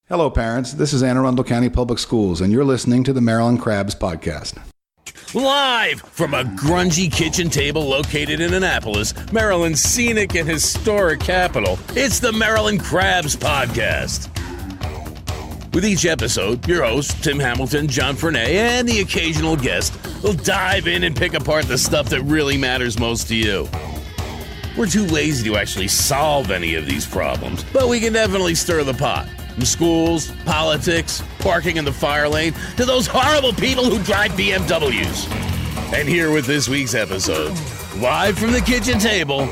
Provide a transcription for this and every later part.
Hello, parents. This is Anne Arundel County Public Schools, and you're listening to the Maryland Crabs Podcast. Live from a grungy kitchen table located in Annapolis, Maryland's scenic and historic capital, it's the Maryland Crabs Podcast. With each episode, your hosts, Tim Hamilton, John Fernay, and the occasional guest will dive in and pick apart the stuff that really matters most to you. We're too lazy to actually solve any of these problems, but we can definitely stir the pot. From schools, politics, parking in the fire lane, to those horrible people who drive BMWs. And here with this week's episode, live from the kitchen table,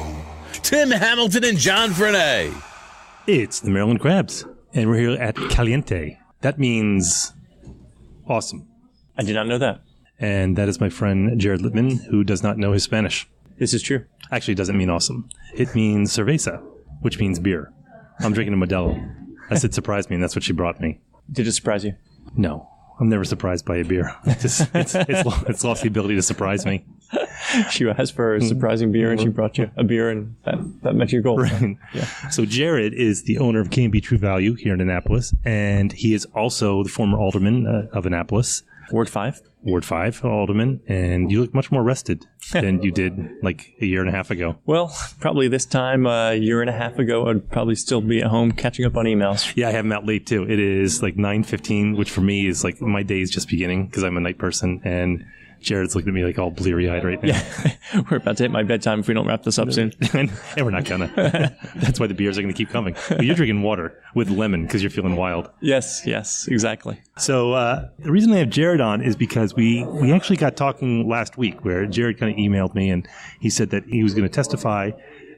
Tim Hamilton and John Fernay. It's the Maryland Crabs, and we're here at Caliente. That means awesome. I did not know that. And that is my friend Jared Littmann, who does not know his Spanish. This is true. Actually, it doesn't mean awesome. It means cerveza, which means beer. I'm drinking a Modelo. I said surprise me, and that's what she brought me. Did it surprise you? No. I'm never surprised by a beer. It's lost the ability to surprise me. She asked for a surprising beer, and she brought you a beer, and that met your goal. Right. Yeah. So Jared is the owner of K&amp True Value here in Annapolis, and he is also the former alderman of Annapolis. Ward 5? Ward 5 alderman, and you look much more rested than you did like a year and a half ago. Well, probably this time a year and a half ago, I'd probably still be at home catching up on emails. Yeah, I have them out late too. It is like 9:15, which for me is like my day is just beginning because I'm a night person, and Jared's looking at me like all bleary-eyed right now. Yeah, we're about to hit my bedtime if we don't wrap this up soon. And we're not gonna. That's why the beers are going to keep coming. But you're drinking water with lemon because you're feeling wild. Yes, exactly. So the reason I have Jared on is because we actually got talking last week where Jared kind of emailed me and he said that he was going to testify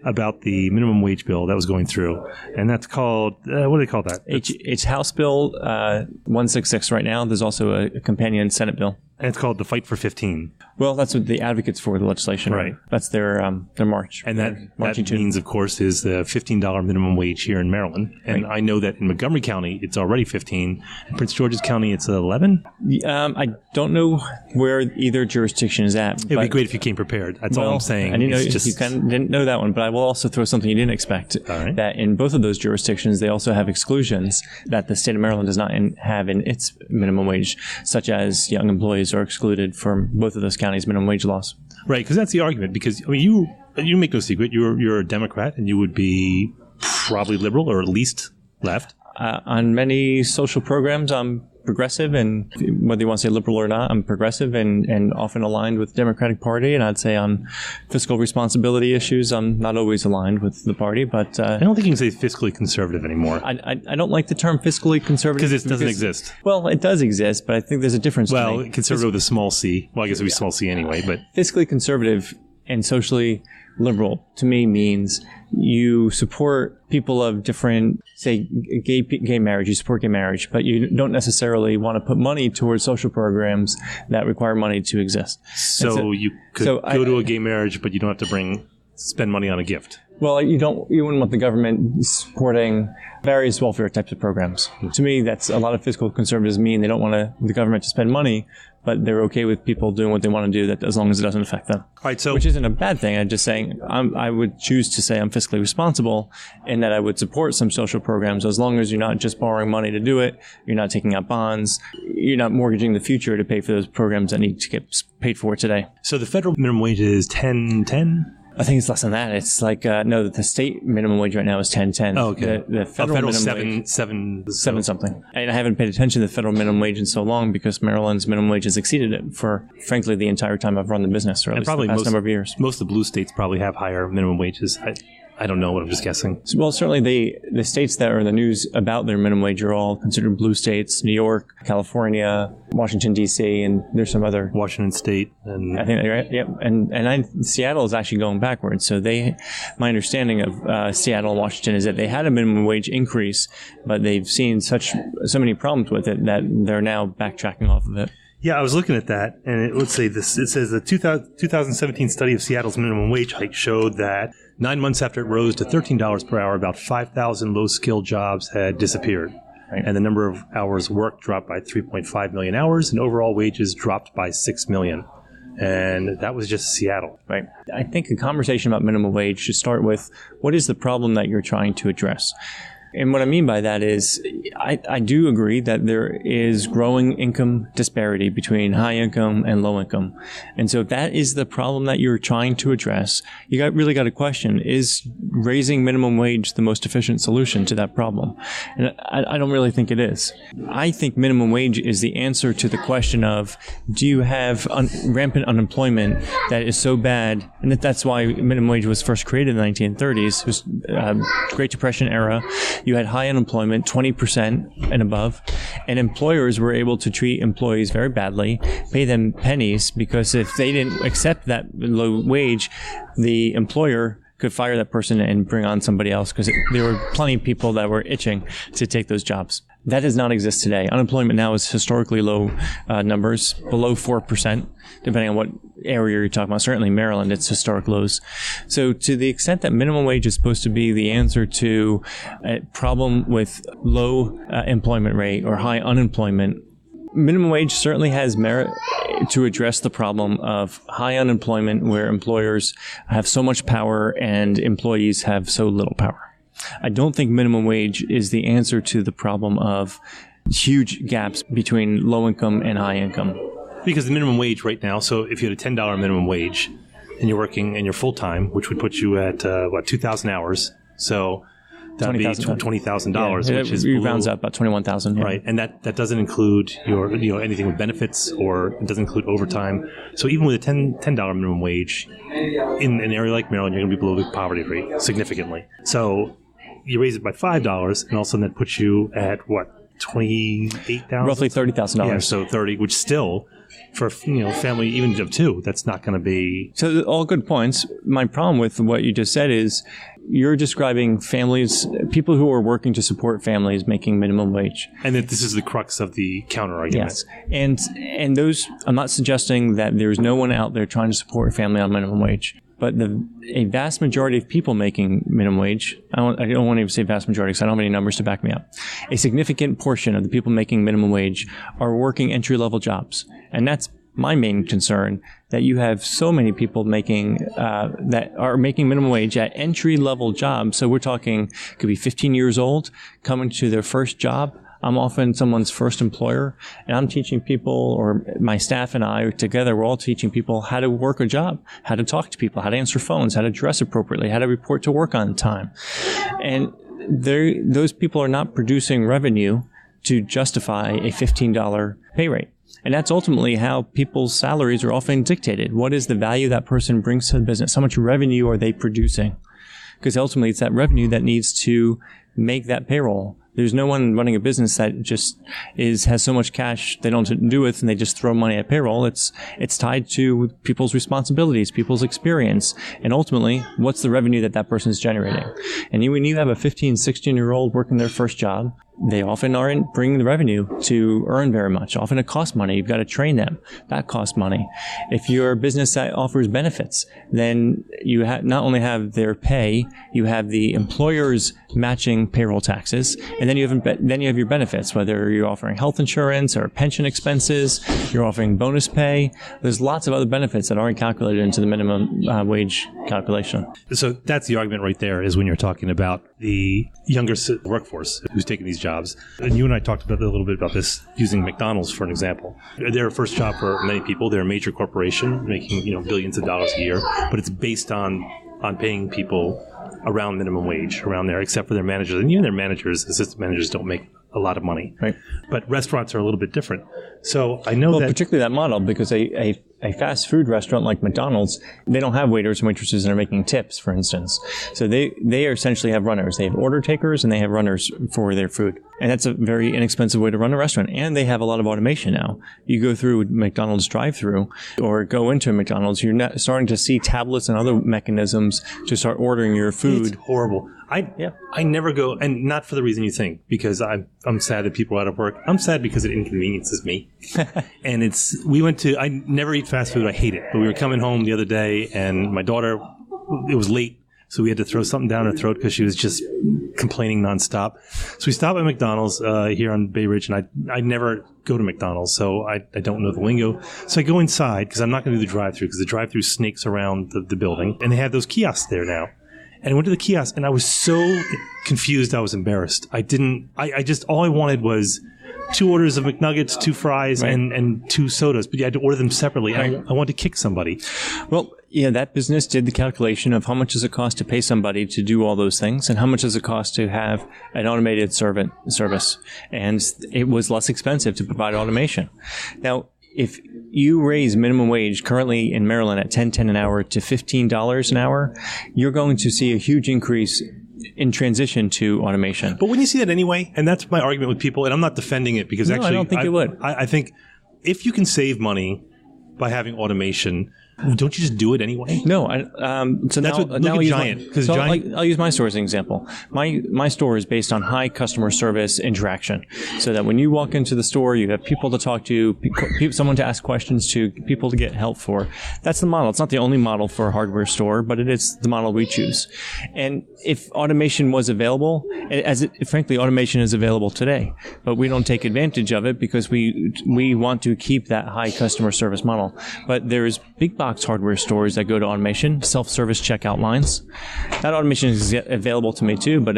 about the minimum wage bill that was going through. And that's called, what do they call that? It's House Bill 166 right now. There's also a companion Senate bill. And it's called the Fight for 15. Well, that's what the advocates for the legislation. Right. That's their march. And that means, of course, is the $15 minimum wage here in Maryland. And right. I know that in Montgomery County, it's already 15. In Prince George's County, it's 11. I don't know where either jurisdiction is at. It would be great if you came prepared. That's all I'm saying. I didn't know that one, but I will also throw something you didn't expect. All right. That in both of those jurisdictions, they also have exclusions that the state of Maryland does not have in its minimum wage, such as young employees are excluded from both of those counties' minimum wage laws. Right, because that's the argument. Because I mean, you make no secret, you're a Democrat, and you would be probably liberal or at least left. On many social programs, I'm progressive, and whether you want to say liberal or not, I'm progressive and often aligned with the Democratic Party. And I'd say on fiscal responsibility issues, I'm not always aligned with the party. But I don't think you can say fiscally conservative anymore. I don't like the term fiscally conservative because it doesn't exist. Well, it does exist, but I think there's a difference. Well, conservative with a small c. Well, I guess it would be small c anyway. But fiscally conservative and socially liberal to me means you support people of different, say, gay marriage. You support gay marriage, but you don't necessarily want to put money towards social programs that require money to exist. So you could go to a gay marriage, but you don't have to spend money on a gift. Well, you wouldn't want the government supporting various welfare types of programs. To me, that's a lot of fiscal conservatives mean they don't want the government to spend money, but they're okay with people doing what they want to do, that as long as it doesn't affect them. Right, which isn't a bad thing. I'm just saying I would choose to say I'm fiscally responsible and that I would support some social programs as long as you're not just borrowing money to do it, you're not taking out bonds, you're not mortgaging the future to pay for those programs that need to get paid for today. So the federal minimum wage is $10.10? I think it's less than that. It's like, no, the state minimum wage right now is $10.10. Oh, okay. The federal minimum wage, seven something. And I haven't paid attention to the federal minimum wage in so long because Maryland's minimum wage has exceeded it for, frankly, the entire time I've run the business, or at least the past number of years. Most of the blue states probably have higher minimum wages. I don't know, what I'm just guessing. Well, certainly the states that are in the news about their minimum wage are all considered blue states: New York, California, Washington, D.C., and there's some other. Washington State. And I think they're right. Yep. And Seattle is actually going backwards. So my understanding of Seattle and Washington is that they had a minimum wage increase, but they've seen so many problems with it that they're now backtracking off of it. Yeah, I was looking at that, and let's say this. It says the 2017 study of Seattle's minimum wage hike showed that 9 months after it rose to $13 per hour, about 5,000 low-skilled jobs had disappeared. Right. And the number of hours worked dropped by 3.5 million hours, and overall wages dropped by 6 million. And that was just Seattle. Right. I think a conversation about minimum wage should start with, what is the problem that you're trying to address? And what I mean by that is I do agree that there is growing income disparity between high income and low income. And so if that is the problem that you're trying to address, you really got to question, is raising minimum wage the most efficient solution to that problem? And I don't really think it is. I think minimum wage is the answer to the question of, do you have rampant unemployment that is so bad? And that's why minimum wage was first created in the 1930s. It was Great Depression era. You had high unemployment, 20% and above, and employers were able to treat employees very badly, pay them pennies, because if they didn't accept that low wage, the employer could fire that person and bring on somebody else, because there were plenty of people that were itching to take those jobs. That does not exist today. Unemployment now is historically low numbers, below 4%, depending on what area you're talking about. Certainly Maryland, it's historic lows. So to the extent that minimum wage is supposed to be the answer to a problem with low employment rate or high unemployment, minimum wage certainly has merit to address the problem of high unemployment where employers have so much power and employees have so little power. I don't think minimum wage is the answer to the problem of huge gaps between low income and high income. Because the minimum wage right now, so if you had a $10 minimum wage and you're working and you're full-time, which would put you at, 2,000 hours. So that would be $20,000, yeah, which is below, rounds up about 21,000. Yeah. Right, and that doesn't include your anything with benefits, or it doesn't include overtime. So even with a $10 minimum wage in an area like Maryland, you're going to be below the poverty rate significantly. So you raise it by $5, and all of a sudden that puts you at what, $28,000, roughly $30,000. Yeah, so 30, which still, for family even of two, that's not going to be. So all good points. My problem with what you just said is you're describing families, people who are working to support families making minimum wage, and that this is the crux of the counter argument. Yes, and those. I'm not suggesting that there's no one out there trying to support a family on minimum wage. But a vast majority of people making minimum wage, I don't want to even say vast majority because I don't have any numbers to back me up. A significant portion of the people making minimum wage are working entry-level jobs. And that's my main concern, that you have so many people making that are making minimum wage at entry-level jobs. So we're talking, could be 15 years old, coming to their first job. I'm often someone's first employer, and I'm teaching people, or my staff and I together, we're all teaching people how to work a job, how to talk to people, how to answer phones, how to dress appropriately, how to report to work on time. And those people are not producing revenue to justify a $15 pay rate. And that's ultimately how people's salaries are often dictated. What is the value that person brings to the business? How much revenue are they producing? Because ultimately it's that revenue that needs to make that payroll. There's no one running a business that just has so much cash they don't do with, and they just throw money at payroll. It's tied to people's responsibilities, people's experience, and ultimately, what's the revenue that person is generating? And when you have a 15, 16-year-old working their first job, they often aren't bringing the revenue to earn very much. Often it costs money. You've got to train them. That costs money. If you're a business that offers benefits, then you not only have their pay, you have the employer's matching payroll taxes, and then you have your benefits, whether you're offering health insurance or pension expenses, you're offering bonus pay. There's lots of other benefits that aren't calculated into the minimum wage calculation. So that's the argument right there, is when you're talking about the younger workforce who's taking these jobs. And you and I talked about a little bit about this using McDonald's for an example. They're a first job for many people. They're a major corporation making billions of dollars a year, but it's based on paying people around minimum wage, around there, except for their managers. And even their managers, assistant managers, don't make a lot of money. Right. But restaurants are a little bit different. So I know that... particularly that model, because a fast food restaurant like McDonald's, they don't have waiters and waitresses that are making tips, for instance. So they essentially have runners. They have order takers and they have runners for their food. And that's a very inexpensive way to run a restaurant. And they have a lot of automation now. You go through McDonald's drive-thru or go into a McDonald's, you're starting to see tablets and other mechanisms to start ordering your food. It's horrible. I never go, and not for the reason you think, because I'm sad that people are out of work. I'm sad because it inconveniences me. And I never eat fast food. I hate it. But we were coming home the other day, and my daughter, it was late, so we had to throw something down her throat because she was just complaining nonstop. So we stopped at McDonald's here on Bay Ridge, and I never go to McDonald's, so I don't know the lingo. So I go inside, because I'm not going to do the drive-thru, because the drive-thru snakes around the building, and they have those kiosks there now. And I went to the kiosk and I was so confused I was embarrassed. I just, all I wanted was 2 orders of McNuggets, 2 fries, and 2 sodas, but you had to order them separately. And I wanted to kick somebody. Well, yeah, that business did the calculation of how much does it cost to pay somebody to do all those things, and how much does it cost to have an automated service. And it was less expensive to provide automation. Now, if you raise minimum wage currently in Maryland at $10 an hour to $15 an hour, you're going to see a huge increase in transition to automation. But wouldn't you see that anyway? And that's my argument with people, and I'm not defending it because actually I don't think you would. I think if you can save money by having automation, don't you just do it anyway? No. So that's now, what, now look at Giant. Giant. Because Giant, I'll use my store as an example. My store is based on high customer service interaction, so that when you walk into the store, you have people to talk to, someone to ask questions to, people to get help for. That's the model. It's not the only model for a hardware store, but it is the model we choose. And if automation was available, frankly, automation is available today, but we don't take advantage of it because we want to keep that high customer service model. But there's big box hardware stores that go to automation, self-service checkout lines. That automation is available to me too, but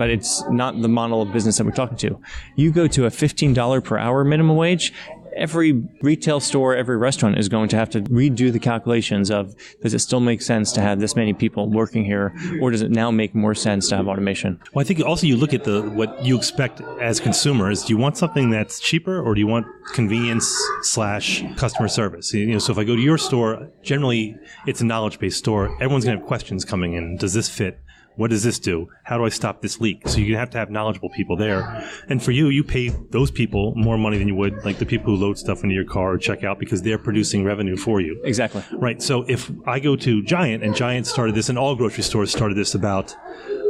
it's not the model of business that we're talking to. You go to a $15 per hour minimum wage, every retail store, every restaurant is going to have to redo the calculations of, does it still make sense to have this many people working here, or does it now make more sense to have automation? Well, I think also you look at what you expect as consumers. Do you want something that's cheaper, or do you want convenience / customer service? So if I go to your store, generally it's a knowledge-based store. Everyone's going to have questions coming in. Does this fit? What does this do? How do I stop this leak? So you have to have knowledgeable people there. And for you pay those people more money than you would like the people who load stuff into your car or check out, because they're producing revenue for you. Exactly. Right. So if I go to Giant, and Giant started this, and all grocery stores started this about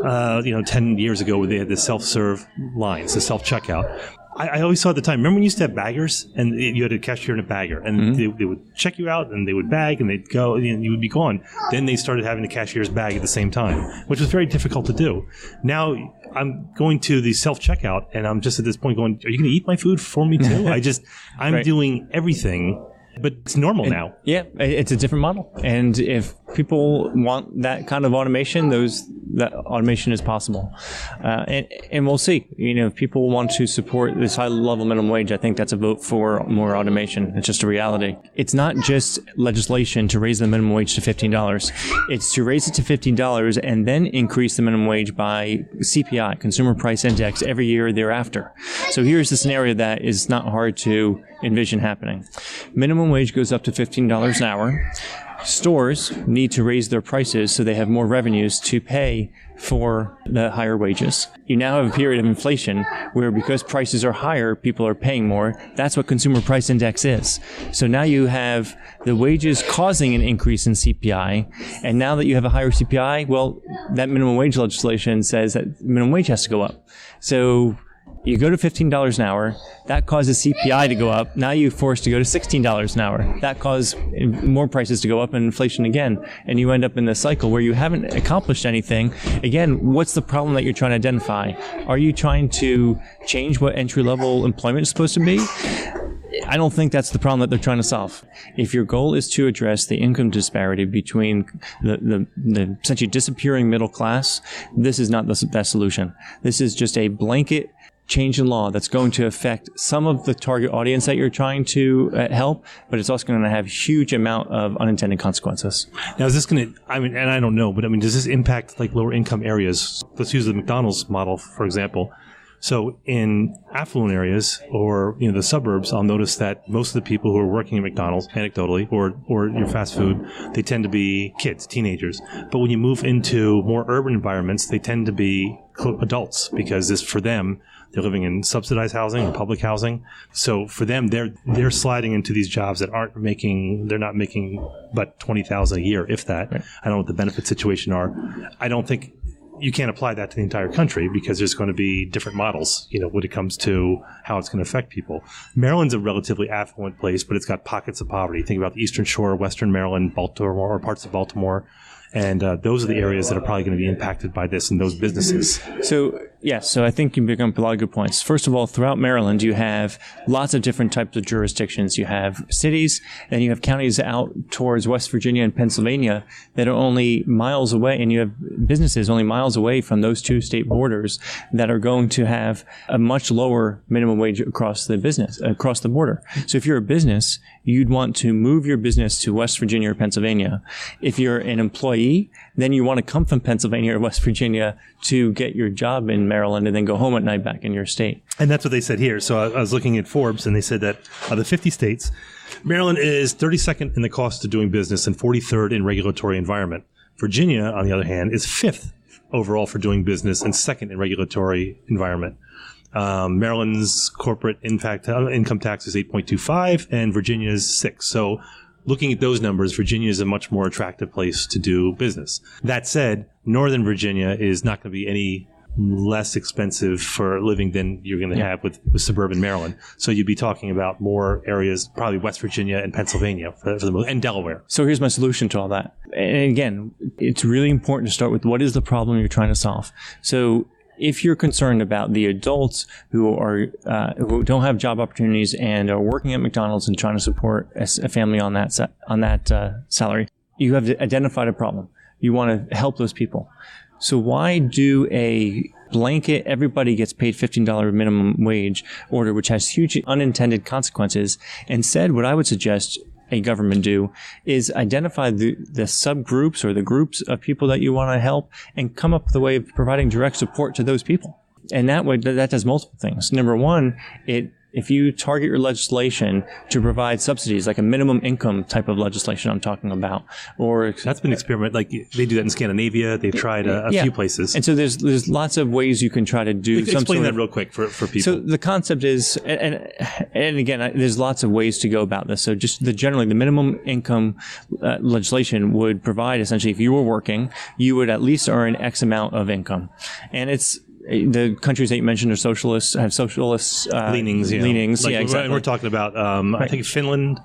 10 years ago, where they had the self-serve lines, the self-checkout. I always saw at the time, remember when you used to have baggers, and you had a cashier and a bagger, and they would check you out, and they would bag, and they'd go, and you would be gone. Then they started having the cashier's bag at the same time, which was very difficult to do. Now I'm going to the self-checkout, and I'm just at this point going, are you going to eat my food for me too? I'm right. doing everything. But it's normal now. Yeah, it's a different model. And if people want that kind of automation, that automation is possible. And we'll see. If people want to support this high-level minimum wage, I think that's a vote for more automation. It's just a reality. It's not just legislation to raise the minimum wage to $15. It's to raise it to $15 and then increase the minimum wage by CPI, Consumer Price Index, every year thereafter. So here's the scenario that is not hard to envision happening. Minimum wage goes up to $15 an hour. Stores need to raise their prices so they have more revenues to pay for the higher wages. You now have a period of inflation where, because prices are higher, people are paying more. That's what Consumer Price Index is. So now you have the wages causing an increase in CPI, and now that you have a higher CPI, well, that minimum wage legislation says that minimum wage has to go up. So you go to $15 an hour, that causes CPI to go up. Now you're forced to go to $16 an hour. That causes more prices to go up and inflation again. And you end up in this cycle where you haven't accomplished anything. Again, what's the problem that you're trying to identify? Are you trying to change what entry-level employment is supposed to be? I don't think that's the problem that they're trying to solve. If your goal is to address the income disparity between the essentially disappearing middle class, this is not the best solution. This is just a blanket change in law that's going to affect some of the target audience that you're trying to help, but it's also going to have huge amount of unintended consequences. Now, is this going to, and I don't know, but does this impact like lower income areas? Let's use the McDonald's model, for example. So in affluent areas or the suburbs, I'll notice that most of the people who are working at McDonald's, anecdotally, or your fast food, they tend to be kids, teenagers. But when you move into more urban environments, they tend to be adults, because for them, they're living in subsidized housing or public housing. So for them, they're sliding into these jobs that they're not making but $20,000 a year, if that. Right. I don't know what the benefit situation are. I don't think you can't apply that to the entire country, because there's going to be different models, when it comes to how it's going to affect people. Maryland's a relatively affluent place, but it's got pockets of poverty. Think about the Eastern Shore, Western Maryland, Baltimore, or parts of Baltimore. And those are the areas that are probably going to be impacted by this, and those businesses. So Yes, so I think you bring up a lot of good points. First of all, throughout Maryland, you have lots of different types of jurisdictions. You have cities, and you have counties out towards West Virginia and Pennsylvania that are only miles away, and you have businesses only miles away from those two state borders that are going to have a much lower minimum wage across the border. So if you're a business, you'd want to move your business to West Virginia or Pennsylvania. If you're an employee, then you want to come from Pennsylvania or West Virginia to get your job in Maryland and then go home at night back in your state. And that's what they said here. So I was looking at Forbes, and they said that of the 50 states, Maryland is 32nd in the cost of doing business and 43rd in regulatory environment. Virginia, on the other hand, is 5th overall for doing business and 2nd in regulatory environment. Maryland's corporate income tax is 8.25 and Virginia's 6. So looking at those numbers, Virginia is a much more attractive place to do business. That said, Northern Virginia is not going to be any less expensive for living than you're going to have with suburban Maryland. So you'd be talking about more areas, probably West Virginia and Pennsylvania for the most, and Delaware. So here's my solution to all that. And again, it's really important to start with what is the problem you're trying to solve. So if you're concerned about the adults who don't have job opportunities and are working at McDonald's and trying to support a family on that salary, you have identified a problem. You want to help those people. So why do a blanket, everybody gets paid $15 minimum wage order, which has huge unintended consequences? Instead, what I would suggest a government do is identify the subgroups or the groups of people that you want to help and come up with a way of providing direct support to those people. And that way, that does multiple things. Number one, if you target your legislation to provide subsidies, like a minimum income type of legislation I'm talking about, or that's been experimented. Like they do that in Scandinavia. They've tried a few places. And so there's lots of ways you can try to do. Explain that real quick for people. So the concept is, and again, there's lots of ways to go about this. So just generally, the minimum income legislation would provide essentially, if you were working, you would at least earn X amount of income, and it's. The countries that you mentioned are socialists, have socialist leanings. Like, Exactly. We're talking about, I think Finland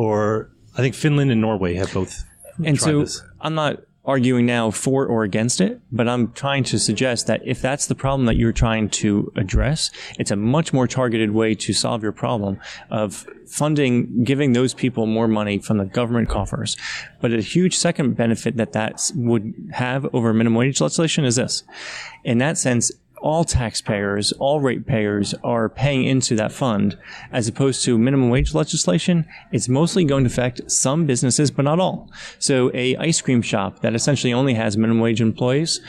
and Norway have both and tried so this. I'm not arguing now for or against it, but I'm trying to suggest that if that's the problem that you're trying to address, it's a much more targeted way to solve your problem of giving those people more money from the government coffers. But a huge second benefit that would have over minimum wage legislation is this. In that sense, all taxpayers, all ratepayers are paying into that fund, as opposed to minimum wage legislation. It's mostly going to affect some businesses, but not all. So a ice cream shop that essentially only has minimum wage employees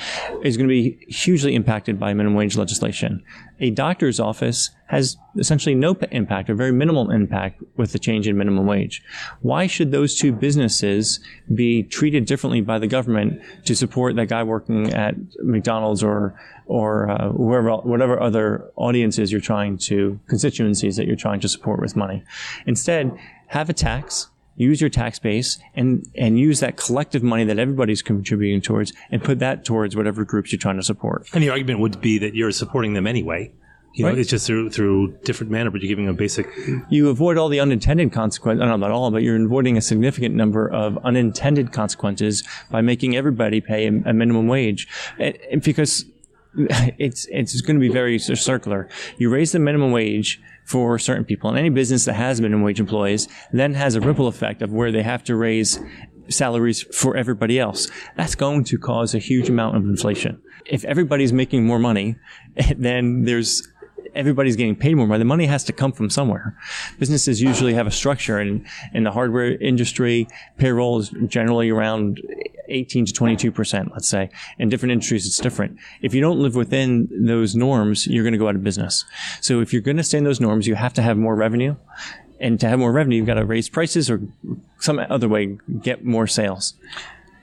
is going to be hugely impacted by minimum wage legislation. A doctor's office has essentially no impact or very minimal impact with the change in minimum wage. Why should those two businesses be treated differently by the government to support that guy working at McDonald's or wherever, whatever other audiences constituencies that you're trying to support with money? Instead, have a tax. Use your tax base and use that collective money that everybody's contributing towards and put that towards whatever groups you're trying to support. And the argument would be that you're supporting them anyway. You know, it's just through different manner, but you're giving them basic. You avoid all the unintended consequences, not all, but you're avoiding a significant number of unintended consequences by making everybody pay a minimum wage. Because it's going to be very circular. You raise the minimum wage for certain people, and any business that has minimum wage employees then has a ripple effect of where they have to raise salaries for everybody else. That's going to cause a huge amount of inflation. If everybody's making more money, then everybody's getting paid more money. The money has to come from somewhere. Businesses usually have a structure, and in the hardware industry, payroll is generally around 18 to 22%, let's say. In different industries, it's different. If you don't live within those norms, you're going to go out of business. So if you're going to stay in those norms, you have to have more revenue. And to have more revenue, you've got to raise prices or some other way get more sales.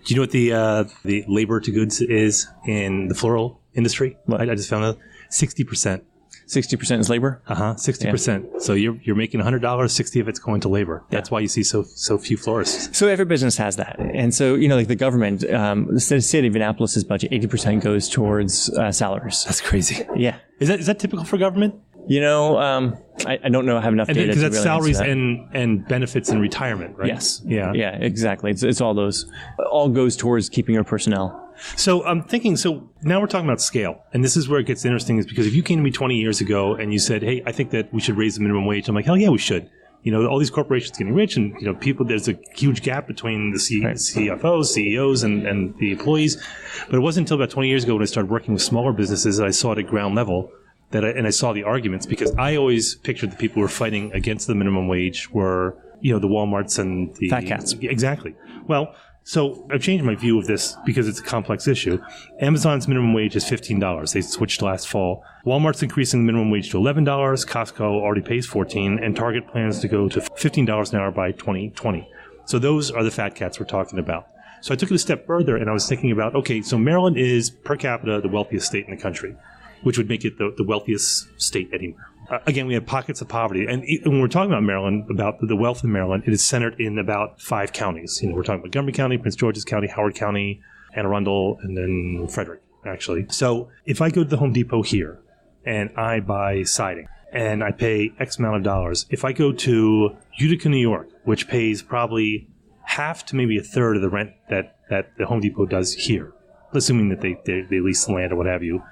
Do you know what the labor to goods is in the floral industry? I just found out 60%. 60% is labor? 60%. Yeah. So you're making $100, 60 of it's going to labor. That's why you see so few florists. So every business has that. And so, like the government, the city of Annapolis' budget, 80% goes towards salaries. That's crazy. Yeah. Is that typical for government? I don't know. I have enough data. Because that's really salaries that. and benefits and retirement, right? Yes. Yeah. Yeah, exactly. It's all those. All goes towards keeping your personnel. So I'm thinking, so now we're talking about scale. And this is where it gets interesting, is because if you came to me 20 years ago and you said, hey, I think that we should raise the minimum wage, I'm like, hell yeah, we should. All these corporations getting rich and, people, there's a huge gap between the CFOs, CEOs, and the employees. But it wasn't until about 20 years ago when I started working with smaller businesses that I saw it at ground level and I saw the arguments, because I always pictured the people who were fighting against the minimum wage were, the Walmarts and the fat cats. Exactly. Well, so I've changed my view of this because it's a complex issue. Amazon's minimum wage is $15. They switched last fall. Walmart's increasing the minimum wage to $11. Costco already pays $14, and Target plans to go to $15 an hour by 2020. So those are the fat cats we're talking about. So I took it a step further, and I was thinking about, okay, so Maryland is per capita the wealthiest state in the country, which would make it the wealthiest state anywhere. Again, we have pockets of poverty. And when we're talking about Maryland, about the wealth in Maryland, it is centered in about 5 counties. We're talking about Montgomery County, Prince George's County, Howard County, Anne Arundel, and then Frederick, actually. So if I go to the Home Depot here and I buy siding and I pay X amount of dollars, if I go to Utica, New York, which pays probably half to maybe a third of the rent that the Home Depot does here, assuming that they lease the land or what have you,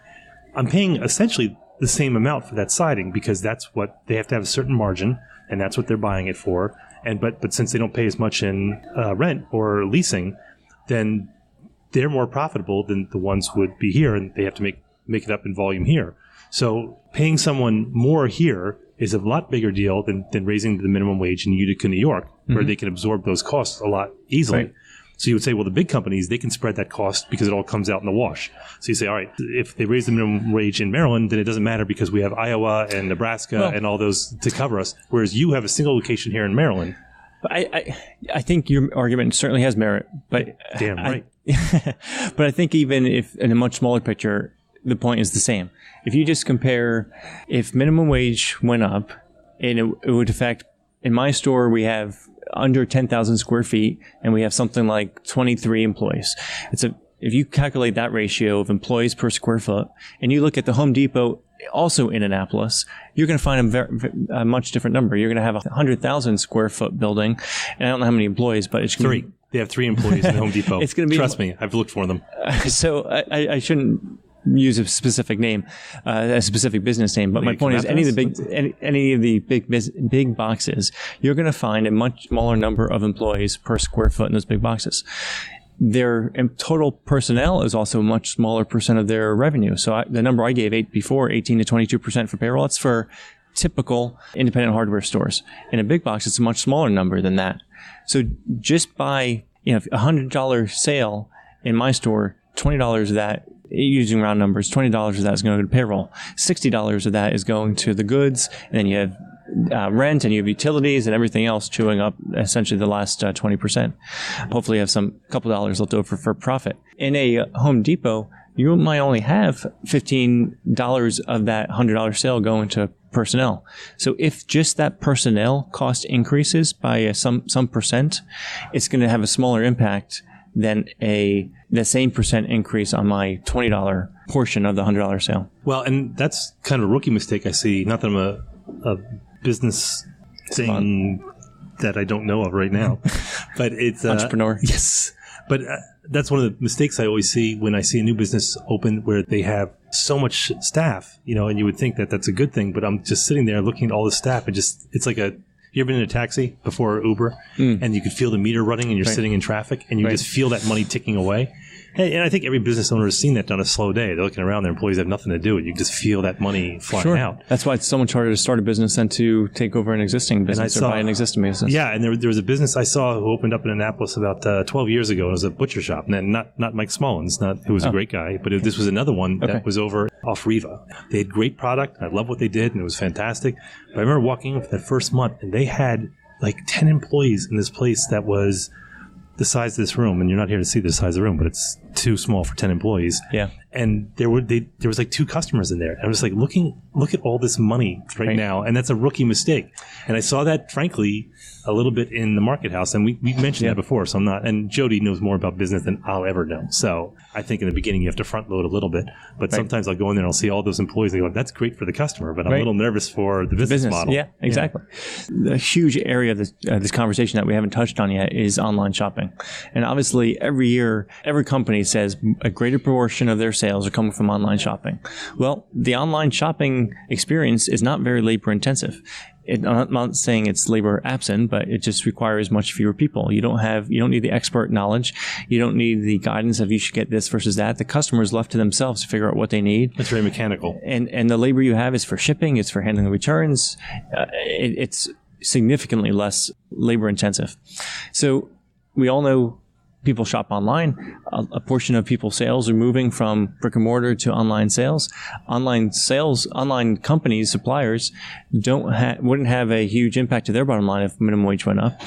I'm paying essentially the same amount for that siding, because that's what they have to have a certain margin, and that's what they're buying it for. And but since they don't pay as much in rent or leasing, then they're more profitable than the ones would be here, and they have to make it up in volume here. So paying someone more here is a lot bigger deal than raising the minimum wage in Utica, New York, where they can absorb those costs a lot easily. Right. So you would say, well, the big companies, they can spread that cost because it all comes out in the wash. So you say, all right, if they raise the minimum wage in Maryland, then it doesn't matter because we have Iowa and Nebraska and all those to cover us. Whereas you have a single location here in Maryland. I think your argument certainly has merit, but damn right. But I think even if in a much smaller picture, the point is the same. If you just compare, if minimum wage went up, and it would affect, in my store, we have under 10,000 square feet, and we have something like 23 employees. If you calculate that ratio of employees per square foot, and you look at the Home Depot also in Annapolis, you're going to find a much different number. You're going to have a 100,000 square foot building, and I don't know how many employees, but it's 3. They have 3 employees in the Home Depot. It's going to be, trust me, I've looked for them. So I shouldn't use a specific name, a specific business name. But my point is, any of the big boxes, you're going to find a much smaller number of employees per square foot in those big boxes. Their total personnel is also a much smaller percent of their revenue. So the number I gave before, 18 to 22% for payroll, that's for typical independent hardware stores. In a big box, it's a much smaller number than that. So just by $100 sale in my store, $20 of that, using round numbers, $20 of that is going to go to payroll. $60 of that is going to the goods, and then you have rent, and you have utilities and everything else chewing up essentially the last 20%. Hopefully you have some couple dollars left over for profit. In a Home Depot, you might only have $15 of that $100 sale going to personnel. So if just that personnel cost increases by some percent, it's going to have a smaller impact than the same percent increase on my $20 portion of the $100 sale. Well, and that's kind of a rookie mistake I see. Not that I'm a business thing that I don't know of right now, but it's entrepreneur. Yes, but that's one of the mistakes I always see when I see a new business open where they have so much staff, and you would think that that's a good thing, but I'm just sitting there looking at all the staff and it's like you ever been in a taxi before Uber and you could feel the meter running and you're sitting in traffic and you just feel that money ticking away? And I think every business owner has seen that on a slow day. They're looking around, their employees have nothing to do, and you just feel that money flying out. That's why it's so much harder to start a business than to take over an existing business or buy an existing business. Yeah, and there was a business I saw who opened up in Annapolis about 12 years ago. It was a butcher shop. And not Mike Smollins, who was a great guy, but this was another one that was over off Riva. They had great product. I love what they did, and it was fantastic. But I remember walking in for that first month, and they had like 10 employees in this place that was the size of this room, and you're not here to see the size of the room, but it's too small for 10 employees. Yeah. And there was like 2 customers in there. And I was like, look at all this money right now. And that's a rookie mistake. And I saw that, frankly, a little bit in the market house. And we mentioned that before. So I'm not, and Jody knows more about business than I'll ever know. So I think in the beginning you have to front load a little bit. But sometimes I'll go in there and I'll see all those employees. I go, that's great for the customer, but I'm a little nervous for the business model. Yeah, exactly. Yeah. The huge area of this conversation that we haven't touched on yet is online shopping. And obviously every year, every company says a greater proportion of their sales are coming from online shopping. Well, the online shopping experience is not very labor intensive. I'm not saying it's labor absent, but it just requires much fewer people. You don't need the expert knowledge. You don't need the guidance of you should get this versus that. The customer is left to themselves to figure out what they need. It's very mechanical. And the labor you have is for shipping. It's for handling returns. It's significantly less labor intensive. So we all know people shop online. A portion of people's sales are moving from brick and mortar to online sales. Online companies, suppliers, wouldn't have a huge impact to their bottom line if minimum wage went up.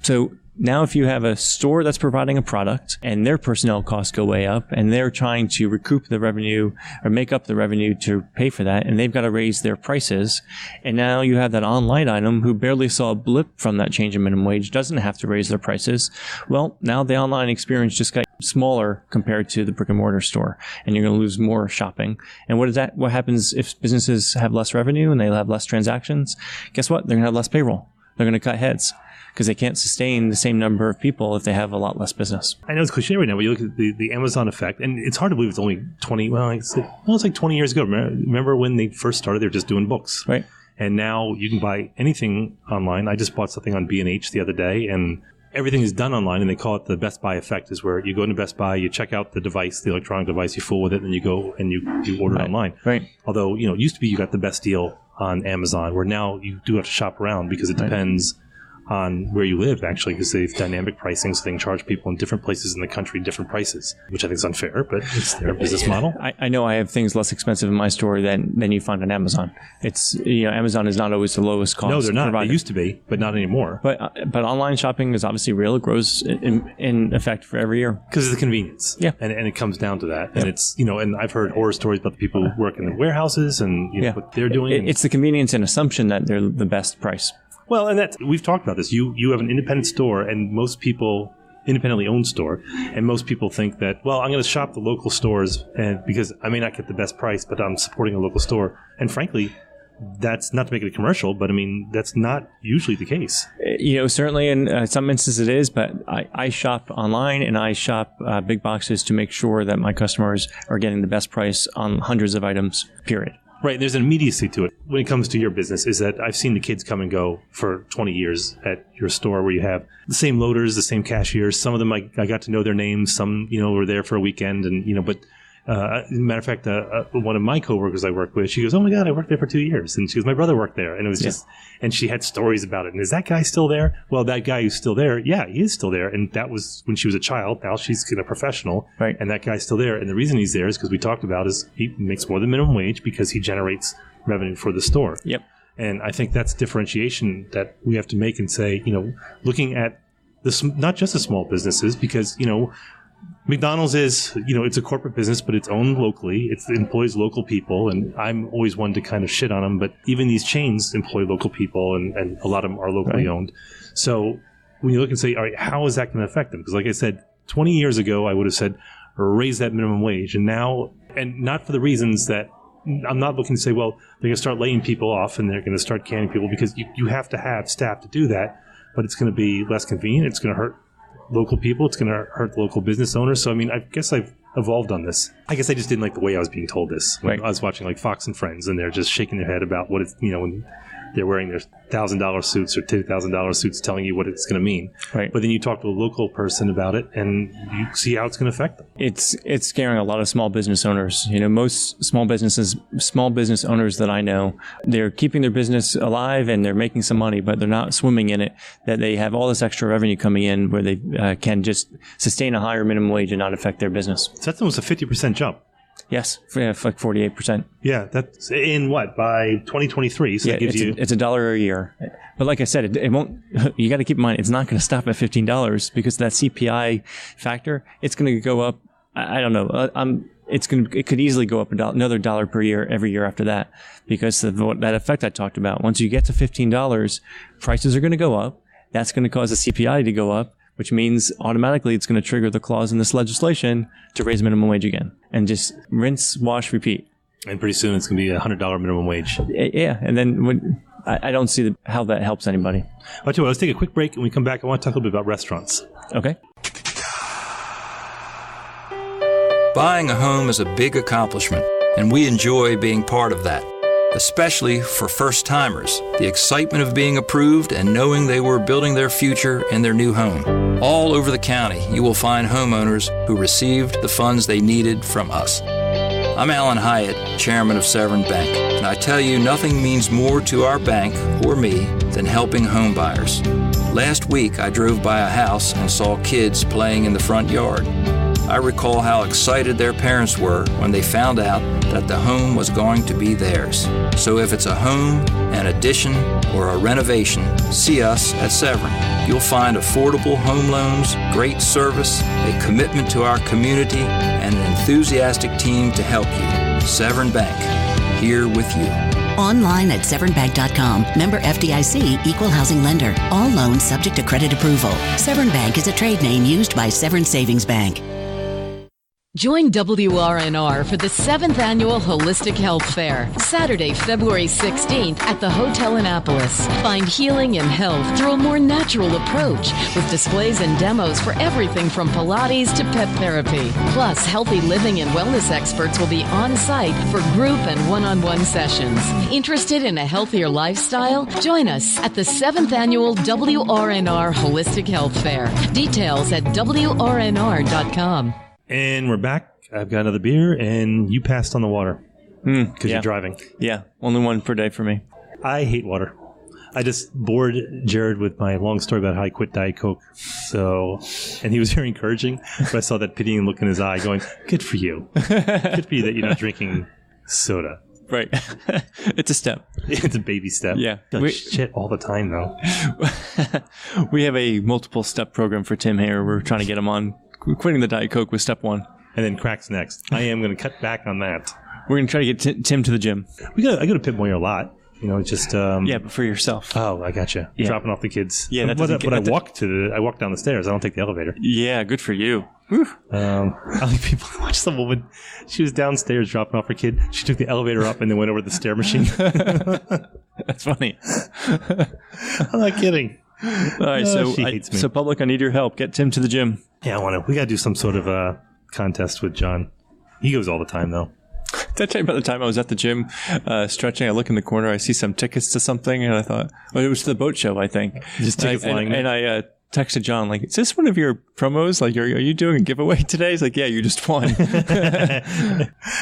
So now if you have a store that's providing a product and their personnel costs go way up and they're trying to recoup the revenue or make up the revenue to pay for that, and they've got to raise their prices, and now you have that online item who barely saw a blip from that change in minimum wage, doesn't have to raise their prices. Well, now the online experience just got smaller compared to the brick and mortar store, and you're going to lose more shopping. And what happens if businesses have less revenue and they have less transactions? Guess what? They're going to have less payroll. They're going to cut heads, because they can't sustain the same number of people if they have a lot less business. I know it's cliche right now, but you look at the Amazon effect, and it's hard to believe it's only 20, it's like 20 years ago. Remember when they first started, they were just doing books. Right. And now you can buy anything online. I just bought something on B&H the other day, and everything is done online, and they call it the Best Buy effect, is where you go into Best Buy, you check out the device, the electronic device, you fool with it, and you go and you order online. Right. Although, it used to be you got the best deal on Amazon, where now you do have to shop around because it depends on where you live, actually, because they have dynamic pricing, so they can charge people in different places in the country different prices, which I think is unfair, but it's their business model. I know I have things less expensive in my store than you find on Amazon. It's Amazon is not always the lowest cost. No, they're not. provider. They used to be, but not anymore. But online shopping is obviously real. It grows in effect for every year because of the convenience. Yeah, and it comes down to that. And it's and I've heard horror stories about the people who work in the warehouses and what they're doing. It's the convenience and assumption that they're the best price. Well, and we've talked about this. You have an independent store, and most people independently owned store, and most people think that, well, I'm going to shop the local stores, and because I may not get the best price, but I'm supporting a local store. And frankly, that's not to make it a commercial, but I mean, that's not usually the case. Certainly in some instances it is, but I shop online and I shop big boxes to make sure that my customers are getting the best price on hundreds of items, period. Right. There's an immediacy to it. When it comes to your business, is that I've seen the kids come and go for 20 years at your store, where you have the same loaders, the same cashiers. Some of them I got to know their names. Some, were there for a weekend, and, but as a matter of fact, one of my coworkers I work with, she goes, "Oh my God, I worked there for 2 years." And she goes, "My brother worked there." And it was just, and she had stories about it. And is that guy still there? Well, that guy who's still there, yeah, he is still there. And that was when she was a child. Now she's a professional. Right. And that guy's still there. And the reason he's there is because we talked about is he makes more than minimum wage because he generates revenue for the store. Yep. And I think that's differentiation that we have to make and say, looking at this, not just the small businesses, because, McDonald's is, it's a corporate business, but it's owned locally. It employs local people, and I'm always one to kind of shit on them. But even these chains employ local people, and a lot of them are locally owned. So when you look and say, all right, how is that going to affect them? Because like I said, 20 years ago, I would have said, raise that minimum wage. And now, and not for the reasons that I'm not looking to say, well, they're going to start laying people off and they're going to start canning people, because you have to have staff to do that. But it's going to be less convenient. It's going to hurt local people. It's going to hurt the local business owners. So, I mean, I guess I've evolved on this. I guess I just didn't like the way I was being told this. When I was watching like Fox and Friends, and they're just shaking their head about what it's, when they're wearing their $1,000 suits or $2,000 suits, telling you what it's going to mean. Right. But then you talk to a local person about it, and you see how it's going to affect them. It's scaring a lot of small business owners. Most small business owners that I know, they're keeping their business alive and they're making some money, but they're not swimming in it. That they have all this extra revenue coming in where they can just sustain a higher minimum wage and not affect their business. So that's almost a 50% jump. Yes, like 48%. Yeah, that's in what, by 2023? So that gives it's $1 a year. But like I said, it won't. You got to keep in mind, it's not going to stop at $15 because that CPI factor. It's going to go up. I don't know. It could easily go up another $1 per year every year after that, because of that effect I talked about. Once you get to $15, prices are going to go up. That's going to cause the CPI to go up, which means automatically it's going to trigger the clause in this legislation to raise minimum wage again. And just rinse, wash, repeat. And pretty soon it's going to be $100 minimum wage. Yeah, and then I don't see how that helps anybody. I'll tell you what, let's take a quick break, and when we come back, I want to talk a little bit about restaurants. Okay. Buying a home is a big accomplishment, and we enjoy being part of that, especially for first-timers. The excitement of being approved and knowing they were building their future in their new home. All over the county, you will find homeowners who received the funds they needed from us. I'm Alan Hyatt, chairman of Severn Bank, and I tell you nothing means more to our bank or me than helping home buyers. Last week, I drove by a house and saw kids playing in the front yard. I recall how excited their parents were when they found out that the home was going to be theirs. So if it's a home, an addition, or a renovation, see us at Severn. You'll find affordable home loans, great service, a commitment to our community, and an enthusiastic team to help you. Severn Bank, here with you. Online at severnbank.com. Member FDIC, equal housing lender. All loans subject to credit approval. Severn Bank is a trade name used by Severn Savings Bank. Join WRNR for the 7th Annual Holistic Health Fair, Saturday, February 16th at the Hotel Annapolis. Find healing and health through a more natural approach with displays and demos for everything from Pilates to pet therapy. Plus, healthy living and wellness experts will be on site for group and one-on-one sessions. Interested in a healthier lifestyle? Join us at the 7th Annual WRNR Holistic Health Fair. Details at WRNR.com. And we're back. I've got another beer, and you passed on the water because you're driving. Yeah, only one per day for me. I hate water. I just bored Jared with my long story about how I quit Diet Coke. And he was very encouraging, but I saw that pitying look in his eye going, good for you. Good for you that you're not drinking soda. Right. It's a step. It's a baby step. Yeah. Shit all the time, though. We have a multiple step program for Tim here. We're trying to get him on. Quitting the Diet Coke was step one. And then crack's next. I am going to cut back on that. We're going to try to get Tim to the gym. I go to Pip Moyer a lot. Just... yeah, but for yourself. Oh, I gotcha. Yeah. Dropping off the kids. Yeah, I walk down the stairs. I don't take the elevator. Yeah, good for you. I like people watch some woman. She was downstairs dropping off her kid. She took the elevator up and then went over to the stair machine. That's funny. I'm not kidding. All right, so public, I need your help. Get Tim to the gym. Yeah, we got to do some sort of contest with John. He goes all the time, though. Did I tell you about the time I was at the gym stretching? I look in the corner, I see some tickets to something, and I thought, it was to the boat show, I think. Just tickets lying there. And I texted John, like, is this one of your promos? Like, are you doing a giveaway today? He's like, yeah, you just won.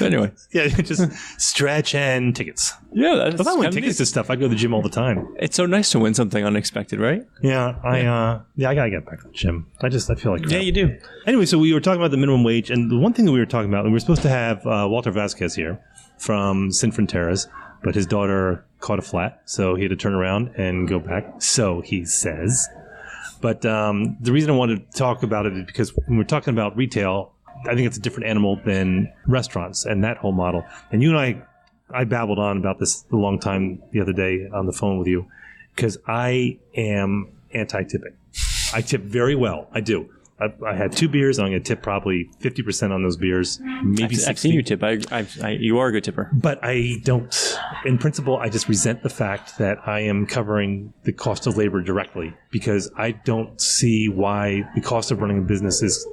Anyway. Yeah, just stretch and tickets. Yeah, that's if I win tickets to stuff, I'd go to the gym all the time. It's so nice to win something unexpected, right? Yeah, I gotta get back to the gym. I feel like crap. Yeah, you do. Anyway, so we were talking about the minimum wage, and the one thing that we were talking about, we were supposed to have Walter Vasquez here from Sin Fronteras, but his daughter caught a flat, so he had to turn around and go back. So he says. But the reason I wanted to talk about it is because when we're talking about retail, I think it's a different animal than restaurants and that whole model. And you and I babbled on about this a long time the other day on the phone with you because I am anti-tipping. I tip very well. I do. I had 2 beers. I'm going to tip probably 50% on those beers, maybe 60%. I've seen you tip. You are a good tipper. But I don't, in principle, I just resent the fact that I am covering the cost of labor directly because I don't see why the cost of running a business is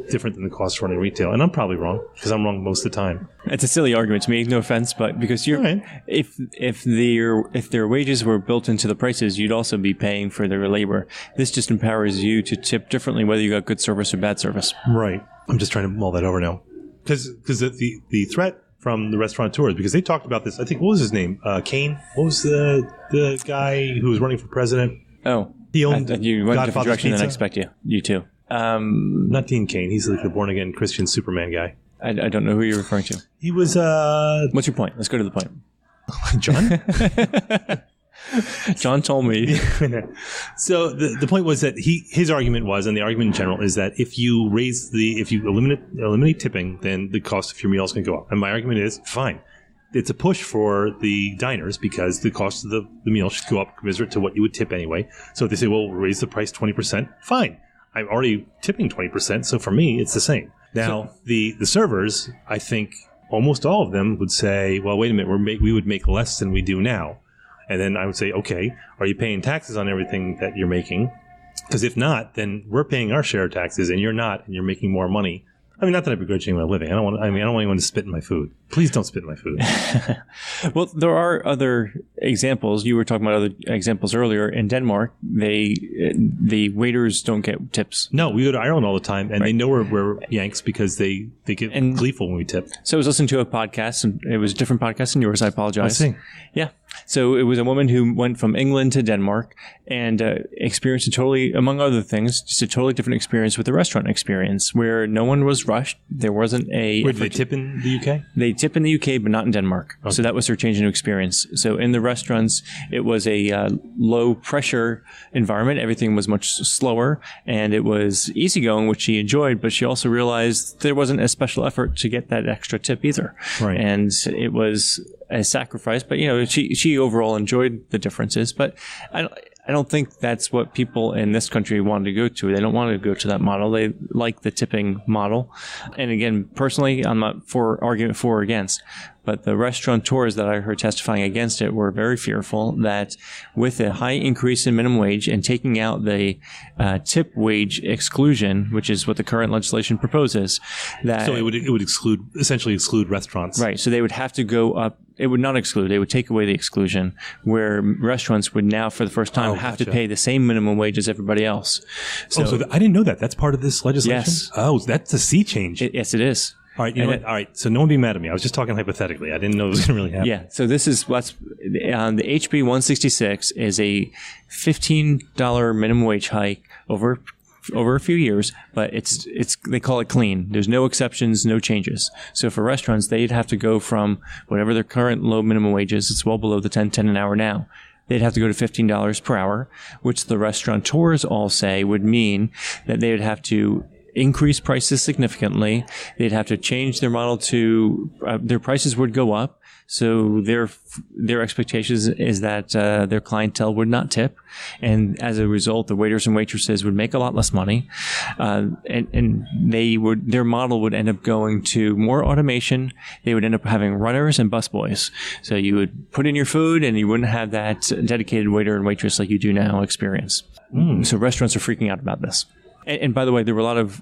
different than the cost of running retail. And I'm probably wrong because I'm wrong most of the time. It's a silly argument to me, no offense, but because you're right. if their wages were built into the prices, you'd also be paying for their labor. This just empowers you to tip differently whether you got good service or bad service. Right. I'm just trying to mull that over now. Because the threat from the restaurateurs, because they talked about this, I think, what was his name? Kane? What was the guy who was running for president? Oh. He owned you went in a different direction Pizza? than I expect you too. Not Dean Kane. He's like the born-again Christian Superman guy. I don't know who you're referring to. He was... What's your point? Let's go to the point. John? John told me. So the point was that his argument was, and the argument in general, is that if you eliminate tipping, then the cost of your meal is going to go up. And my argument is, fine. It's a push for the diners because the cost of the meal should go up commensurate to what you would tip anyway. So if they say, well, we'll raise the price 20%, fine. I'm already tipping 20%, so for me, it's the same. Now, the servers, I think almost all of them would say, well, wait a minute, we would make less than we do now. And then I would say, okay, are you paying taxes on everything that you're making? Because if not, then we're paying our share of taxes and you're not, and you're making more money I mean, not that I begrudge anyone living. I don't want anyone to spit in my food. Please don't spit in my food. Well, there are other examples. You were talking about other examples earlier. In Denmark, the waiters don't get tips. No, we go to Ireland all the time, and they know we're Yanks because they get gleeful when we tip. So I was listening to a podcast, and it was a different podcast than yours. I apologize. I see. Yeah. So it was a woman who went from England to Denmark and experienced among other things, just a totally different experience with the restaurant experience, where no one was rushed. There wasn't a... Where did they tip in the UK? They tip in the UK, but not in Denmark. Okay. So that was her change in experience. So in the restaurants, it was a low-pressure environment. Everything was much slower, and it was easygoing, which she enjoyed, but she also realized there wasn't a special effort to get that extra tip either. Right. And it was a sacrifice, but she overall enjoyed the differences. But I don't think that's what people in this country want to go to. They don't want to go to that model. They like the tipping model. And again, personally, I'm not arguing for or against, but the restaurateurs that I heard testifying against it were very fearful that with a high increase in minimum wage and taking out the tip wage exclusion, which is what the current legislation proposes, that so it would essentially exclude restaurants. Right. So they would have to go up. It would not exclude. They would take away the exclusion, where restaurants would now, for the first time, have to pay the same minimum wage as everybody else. So I didn't know that. That's part of this legislation? Yes. Oh, that's a sea change. Yes, it is. All right. All right. So no one be mad at me. I was just talking hypothetically. I didn't know it was going to really happen. Yeah. So this is what's the HB 166 is a $15 minimum wage hike over a few years, but it's they call it clean. There's no exceptions, no changes. So for restaurants, they'd have to go from whatever their current low minimum wage is. It's well below the $10 an hour now. They'd have to go to $15 per hour, which the restaurateurs all say would mean that they would have to increase prices significantly. They'd have to change their model to their prices would go up. So their expectations is that their clientele would not tip, and as a result, the waiters and waitresses would make a lot less money, and their model would end up going to more automation. They would end up having runners and busboys. So you would put in your food, and you wouldn't have that dedicated waiter and waitress like you do now experience. So restaurants are freaking out about this. And by the way, there were a lot of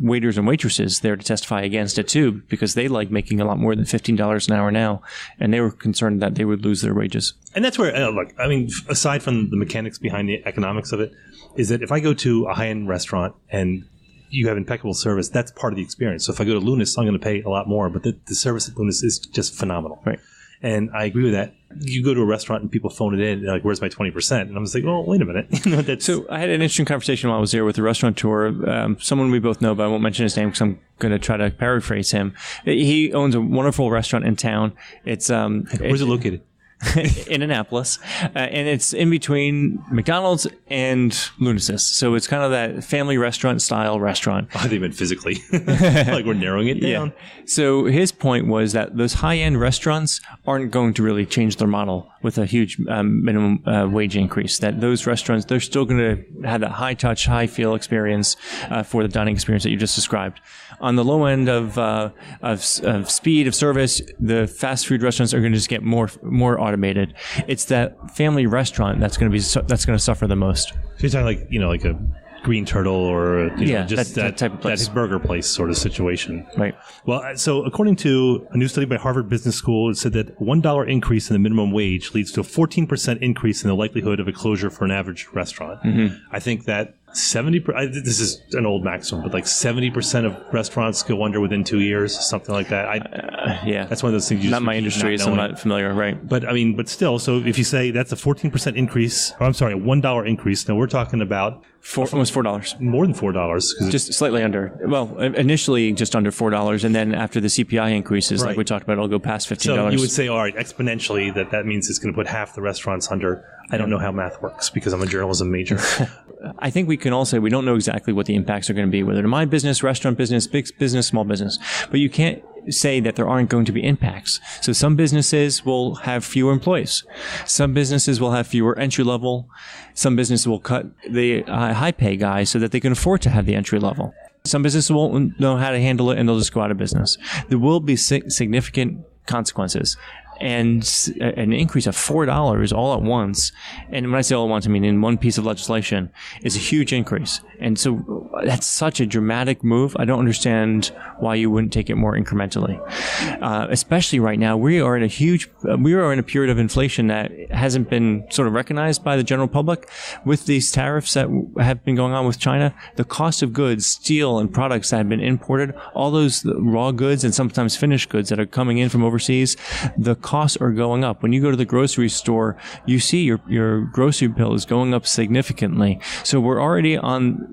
waiters and waitresses there to testify against it too, because they like making a lot more than $15 an hour now, and they were concerned that they would lose their wages. And that's where, look, I mean, aside from the mechanics behind the economics of it, is that if I go to a high-end restaurant and you have impeccable service, that's part of the experience. So if I go to Lunas, I'm going to pay a lot more, but the service at Lunas is just phenomenal. Right. And I agree with that. You go to a restaurant and people phone it in, and they're like, where's my 20%? And I'm just like, well, wait a minute. So I had an interesting conversation while I was there with a restaurateur, someone we both know, but I won't mention his name because I'm going to try to paraphrase him. He owns a wonderful restaurant in town. Where's it located? In Annapolis, and it's in between McDonald's and Lunasis. So it's kind of that family restaurant style restaurant. I think meant physically. Like we're narrowing it down. Yeah. So his point was that those high-end restaurants aren't going to really change their model with a huge minimum wage increase. That those restaurants, they're still going to have that high-touch, high-feel experience for the dining experience that you just described. On the low end of speed of service, the fast food restaurants are going to just get more automated. It's that family restaurant that's going to suffer the most. So you're talking like a Green Turtle or just that type of place. That burger place sort of situation. Right. Well, so according to a new study by Harvard Business School, it said that $1 increase in the minimum wage leads to a 14% increase in the likelihood of a closure for an average restaurant. Mm-hmm. I think that 70%, this is an old maximum, but like 70% of restaurants go under within 2 years, something like that. Yeah. That's one of those things you not just my industry, so I'm not familiar, right? But I mean, but still, so if you say that's a 14% increase, a $1 increase, now we're talking about almost $4. More than $4. Just slightly under. Well, initially just under $4, and then after the CPI increases, like we talked about, it'll go past $15. So you would say, all right, exponentially, that means it's going to put half the restaurants under. I don't know how math works because I'm a journalism major. I think we can all say we don't know exactly what the impacts are going to be, whether to my business, restaurant business, big business, small business. But you can't say that there aren't going to be impacts. So some businesses will have fewer employees. Some businesses will have fewer entry level. Some businesses will cut the high pay guys so that they can afford to have the entry level. Some businesses won't know how to handle it and they'll just go out of business. There will be significant consequences. and an increase of $4 all at once. And when I say all at once, I mean in one piece of legislation is a huge increase. And so that's such a dramatic move. I don't understand why you wouldn't take it more incrementally. Especially right now, we are in a period of inflation that hasn't been sort of recognized by the general public. With these tariffs that have been going on with China, the cost of goods, steel and products that have been imported, all those raw goods and sometimes finished goods that are coming in from overseas, the costs are going up. When you go to the grocery store, you see your grocery bill is going up significantly. So we're already on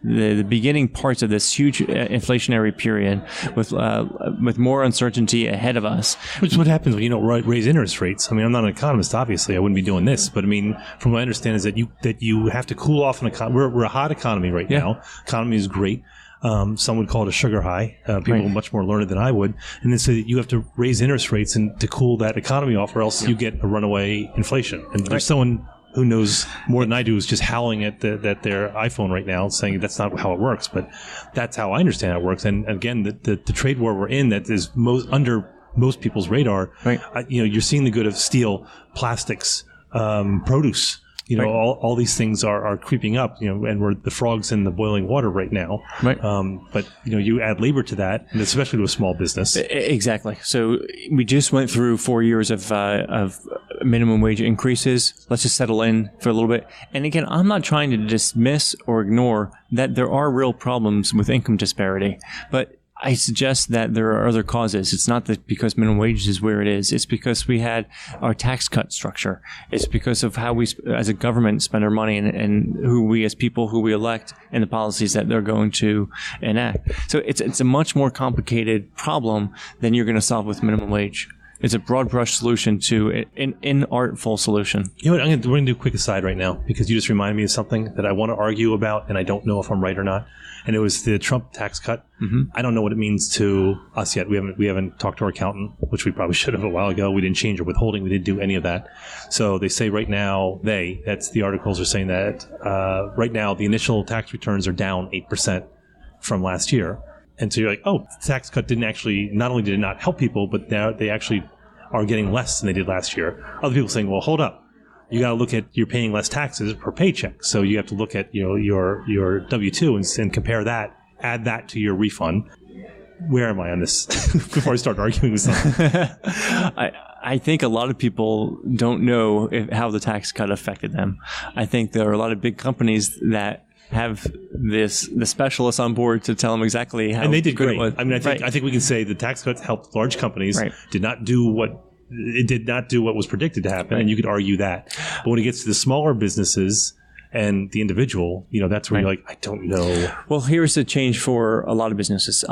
the beginning parts of this huge inflationary period with more uncertainty ahead of us. Which is what happens when you don't raise interest rates. I mean, I'm not an economist, obviously. I wouldn't be doing this. But I mean, from what I understand is that you have to cool off an economy. We're a hot economy right now. Economy is great. Some would call it a sugar high. People much more learned than I would. And then say that you have to raise interest rates and to cool that economy off, or else you get a runaway inflation. And there's someone who knows more than I do is just howling at their iPhone right now, saying that's not how it works. But that's how I understand how it works. And again, the trade war we're in that is under most people's radar. Right. You're seeing the good of steel, plastics, produce. All these things are creeping up, and we're the frogs in the boiling water right now. Right. But you add labor to that, and especially to a small business. Exactly. So we just went through 4 years of minimum wage increases. Let's just settle in for a little bit. And again, I'm not trying to dismiss or ignore that there are real problems with income disparity, but I suggest that there are other causes. It's not that because minimum wage is where it is. It's because we had our tax cut structure. It's because of how we, as a government, spend our money and who we as people, who we elect, and the policies that they're going to enact. So it's a much more complicated problem than you're going to solve with minimum wage. It's a broad brush solution to an inartful solution. You know what? We're going to do a quick aside right now because you just reminded me of something that I want to argue about, and I don't know if I'm right or not. And it was the Trump tax cut. Mm-hmm. I don't know what it means to us yet. We haven't talked to our accountant, which we probably should have a while ago. We didn't change our withholding. We didn't do any of that. So they say right now, that's the articles are saying that right now the initial tax returns are down 8% from last year. And so you're like, the tax cut not only did it not help people, but now they actually are getting less than they did last year. Other people saying, well, hold up. You got to look at you're paying less taxes per paycheck. So you have to look at your W-2 and compare that, add that to your refund. Where am I on this before I start arguing with something? I think a lot of people don't know how the tax cut affected them. I think there are a lot of big companies that have the specialists on board to tell them exactly how. And they did great. It was. I mean, I think we can say the tax cuts helped large companies. Right. Did not do what was predicted to happen, and you could argue that. But when it gets to the smaller businesses and the individual, that's where you're like, I don't know. Well, here's the change for a lot of businesses.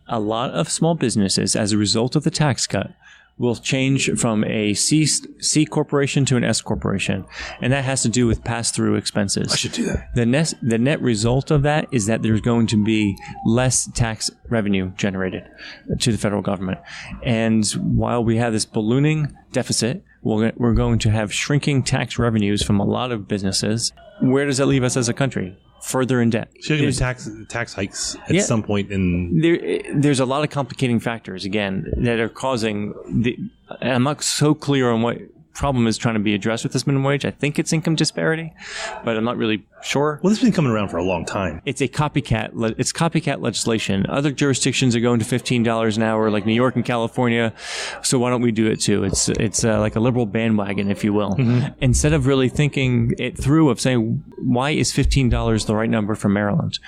A lot of small businesses, as a result of the tax cut, will change from a C corporation to an S corporation. And that has to do with pass-through expenses. I should do that. The net result of that is that there's going to be less tax revenue generated to the federal government. And while we have this ballooning deficit, we're going to have shrinking tax revenues from a lot of businesses. Where does that leave us as a country? Further in debt. So you're going to be tax hikes at some point there's a lot of complicating factors, again, that are causing and I'm not so clear on what problem is trying to be addressed with this minimum wage. I think it's income disparity, but I'm not really sure. Well, this has been coming around for a long time. It's copycat legislation. Other jurisdictions are going to $15 an hour, like New York and California. So why don't we do it too? It's like a liberal bandwagon, if you will. Mm-hmm. Instead of really thinking it through of saying, why is $15 the right number for Maryland?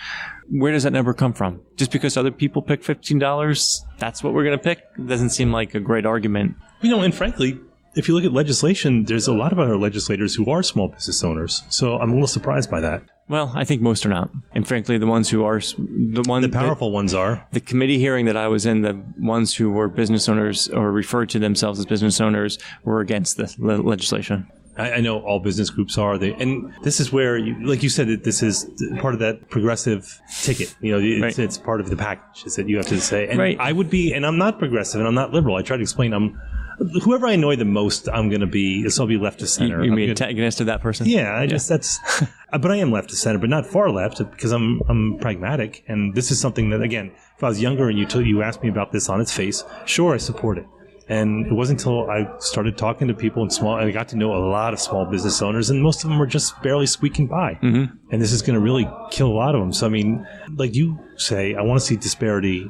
Where does that number come from? Just because other people pick $15, that's what we're going to pick? It doesn't seem like a great argument. And frankly, if you look at legislation, there's a lot of our legislators who are small business owners. So I'm a little surprised by that. Well, I think most are not. And frankly, the ones who are the powerful ones are. The committee hearing that I was in, the ones who were business owners or referred to themselves as business owners were against the legislation. I know all business groups are. And this is where, like you said, that this is part of that progressive ticket. It's part of the package, is that you have to say. And I would be, and I'm not progressive and I'm not liberal. I try to explain whoever I annoy the most, I'll be left of center. You mean antagonist to that person? Yeah, but I am left of center, but not far left because I'm pragmatic. And this is something that, again, if I was younger and you asked me about this on its face, sure, I support it. And it wasn't until I started talking to people and I got to know a lot of small business owners, and most of them were just barely squeaking by. Mm-hmm. And this is going to really kill a lot of them. So, I mean, like you say, I want to see disparity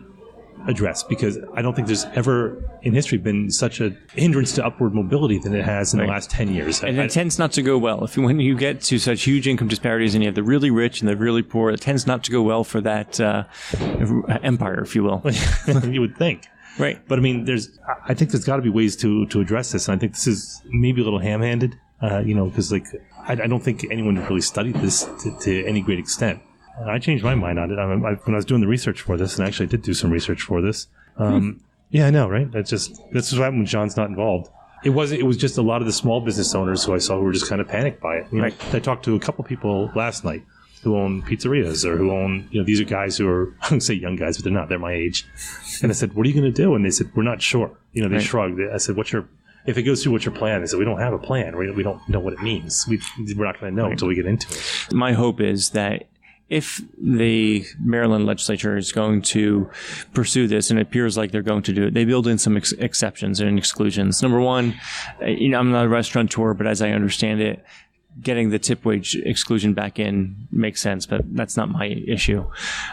addressed, because I don't think there's ever in history been such a hindrance to upward mobility than it has in the last 10 years. And it tends not to go well. When you get to such huge income disparities and you have the really rich and the really poor, it tends not to go well for that empire, if you will. You would think. Right. But I mean, I think there's got to be ways to address this. And I think this is maybe a little ham-handed, because I don't think anyone really studied this to any great extent. I changed my mind on it when I was doing the research for this, and actually I did do some research for this. Yeah, I know, right? This is what happened when John's not involved. It was just a lot of the small business owners who I saw who were just kind of panicked by it. Right. I talked to a couple people last night who own pizzerias, or who own, these are guys who are, I don't say young guys, but they're not, they're my age. And I said, what are you going to do? And they said, we're not sure. They shrugged. I said, if it goes through, what's your plan? They said, we don't have a plan. We don't know what it means. We're not going to know until we get into it. My hope is that if the Maryland legislature is going to pursue this, and it appears like they're going to do it, they build in some exceptions and exclusions. Number one, I'm not a restaurateur, but as I understand it, getting the tip wage exclusion back in makes sense, but that's not my issue.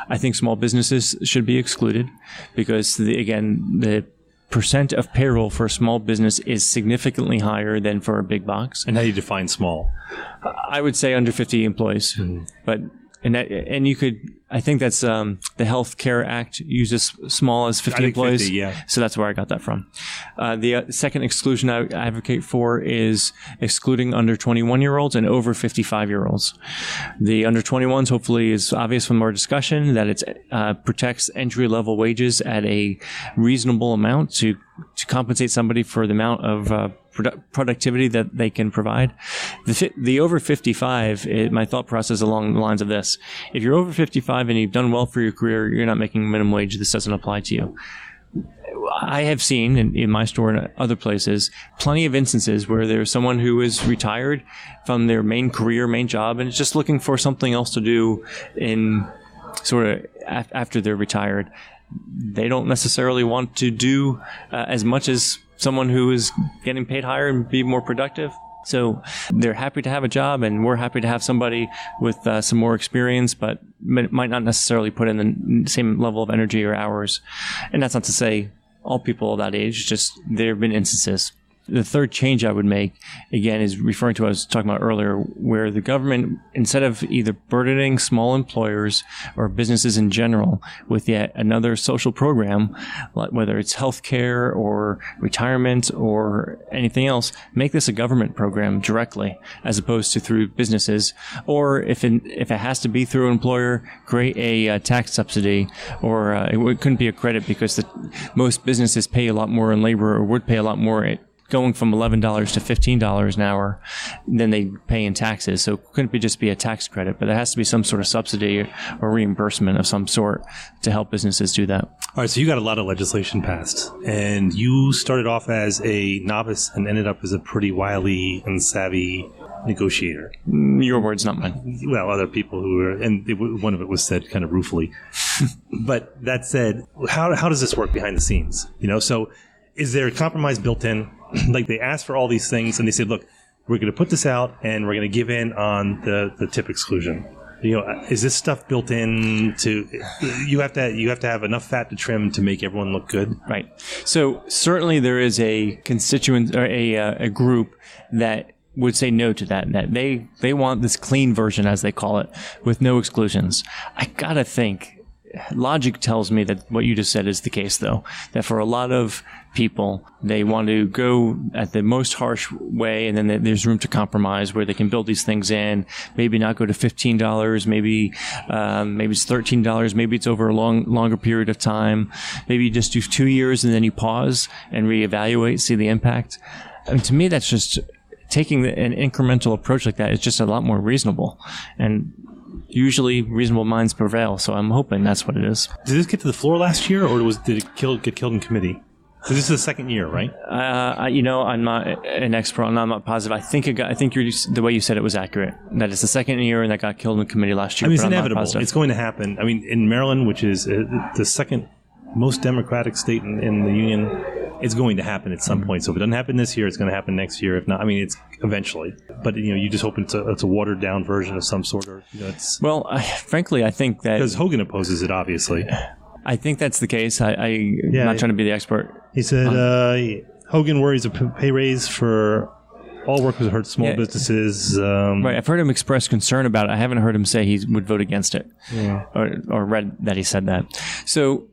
I think small businesses should be excluded because, the percent of payroll for a small business is significantly higher than for a big box. And how do you define small? I would say under 50 employees, but I think that's the Health Care Act uses small as 50 employees. 50, yeah. So that's where I got that from. The second exclusion I advocate for is excluding under 21-year-olds and over 55-year-olds. The under 21s hopefully is obvious from our discussion that it protects entry-level wages at a reasonable amount to compensate somebody for the amount of productivity that they can provide. The over 55, my thought process along the lines of this: if you're over 55 and you've done well for your career, you're not making minimum wage, this doesn't apply to you. I have seen in my store and other places plenty of instances where there's someone who is retired from their main job and is just looking for something else to do in sort of after they're retired. They don't necessarily want to do as much as someone who is getting paid higher and be more productive. So they're happy to have a job, and we're happy to have somebody with some more experience, but might not necessarily put in the same level of energy or hours. And that's not to say all people of that age, just there have been instances. The third change I would make, again, is referring to what I was talking about earlier, where the government, instead of either burdening small employers or businesses in general with yet another social program, whether it's healthcare or retirement or anything else, make this a government program directly as opposed to through businesses. Or if it has to be through an employer, create a tax subsidy, or it couldn't be a credit because most businesses pay a lot more in labor, or would pay a lot more going from $11 to $15 an hour than they pay in taxes. So it couldn't just be a tax credit, but there has to be some sort of subsidy or reimbursement of some sort to help businesses do that. All right, so you got a lot of legislation passed, and you started off as a novice and ended up as a pretty wily and savvy negotiator. Your words, not mine. Well, other people who were, and one of it was said kind of ruefully. But that said, how does this work behind the scenes? So is there a compromise built in? Like, they asked for all these things, and they said, look, we're going to put this out, and we're going to give in on the tip exclusion. Is this stuff built in to, you have to have enough fat to trim to make everyone look good? Right. So certainly there is a constituent or a group that would say no to that they want this clean version, as they call it, with no exclusions. I gotta think, logic tells me that what you just said is the case, though, that for a lot of people, they want to go at the most harsh way, and then there's room to compromise where they can build these things in, maybe not go to $15, maybe it's $13, maybe it's over a longer period of time, maybe you just do 2 years and then you pause and reevaluate, see the impact. I mean, to me, that's just taking an incremental approach like that is just a lot more reasonable, and usually reasonable minds prevail, so I'm hoping that's what it is. Did this get to the floor last year, or did it get killed in committee? So this is the second year, right? I'm not an expert, and I'm not positive. I think the way you said it was accurate. That it's the second year, and that got killed in committee last year. I mean, it's inevitable. It's going to happen. I mean, in Maryland, which is the second most Democratic state in the union, it's going to happen at some point. So if it doesn't happen this year, it's going to happen next year. If not, I mean, it's eventually. But you just hope it's a watered down version of some sort. Or it's Well, frankly, I think that because Hogan opposes it, obviously. I think that's the case. I'm not trying to be the expert. He said Hogan worries a pay raise for all workers hurt small businesses. Right. I've heard him express concern about it. I haven't heard him say he would vote against it or read that he said that. So